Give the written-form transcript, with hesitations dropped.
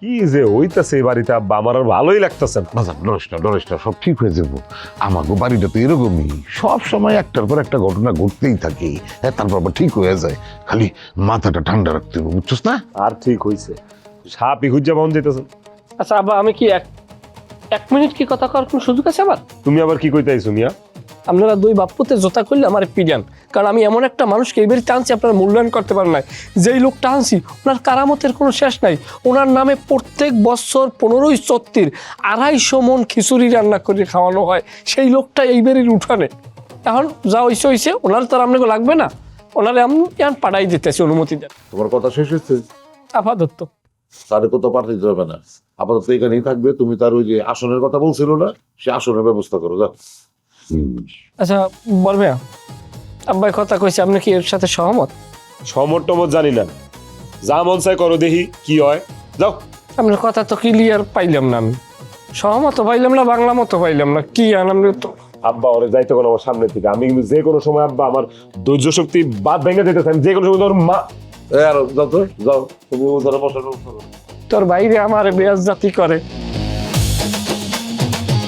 কি যে হইতাছে এই বাড়িতে আব্বা, আমার আর ভালোই লাগতেছে না। বাজার ডরিস না, সব ঠিক হয়ে যাবো। আমাকে বাড়িটা তো এরকমই, সব সময় একটার পর একটা ঘটনা ঘটতেই থাকে। হ্যাঁ, তারপর আবার ঠিক হয়ে যায়। খালি মাথাটা ঠান্ডা রাখতে হবে, বুঝছস না? আর ঠিক হইছে, সাপই খুঁজা পাওয়া যেতেছে। আচ্ছা আব্বা, আমি কি এক মিনিট কি কথা করার কোনো সুযোগ আছে আমার? তুমি আবার কি কইতে আইছো মিয়া? আপনারা দুই বাপ্পুতে জোতা করলে আমার পিডিয়ান, কারণ আমি এমন একটা মানুষকে এই বাড়িতে আনছি আপনারা মূল্যায়ন করতে পারেন না। যেই লোকটা আনছি ওনার কারামতের কোনো শেষ নাই। ওনার নামে প্রত্যেক বছর 15ই চত্তির 250 মন খিচুড়ি রান্না করে খাওয়ানো হয়। সেই লোকটা এই বাড়ির উঠানে। এখন যা হইছে ওনার তো আর আপনাকে লাগবে না, ওনারে আমি এখন পাঠাই দিতেছি, অনুমতি দেন তোমার কথা শেষ হয়েছে? আপাতত। তারে কোথাও পাঠাতে যাবে না, আপাতত এখানেই থাকবে। তুমি তার ওই যে আসনের কথা বলছিল না, সে আসনের ব্যবস্থা করো, যাও। আচ্ছা বলবে আব্বাই কথা কইছে, আপনি কি এর সাথে সহমত? সমর টমর জানি না, যা মন চাই করো, দেখি কি হয়, যাও। আপনার কথা তো ক্লিয়ার পাইলাম না, আমি সহমত পাইলাম না, বাংলা মতো পাইলাম না, কি আনাম তো। আব্বা ওরে যাইতে কোনো আমার সামনে থেকে, আমি কিন্তু যে কোনো সময় আব্বা আমার ধৈর্য শক্তি বাদ ভেঙে দিতেছে, আমি যে কোনো সময় তোর মা। আর যাও তো, যাও, তুমি ধরো বসার ব্যবস্থা করো। তোর বাইরে আমার বেয়াজ জাতি করে।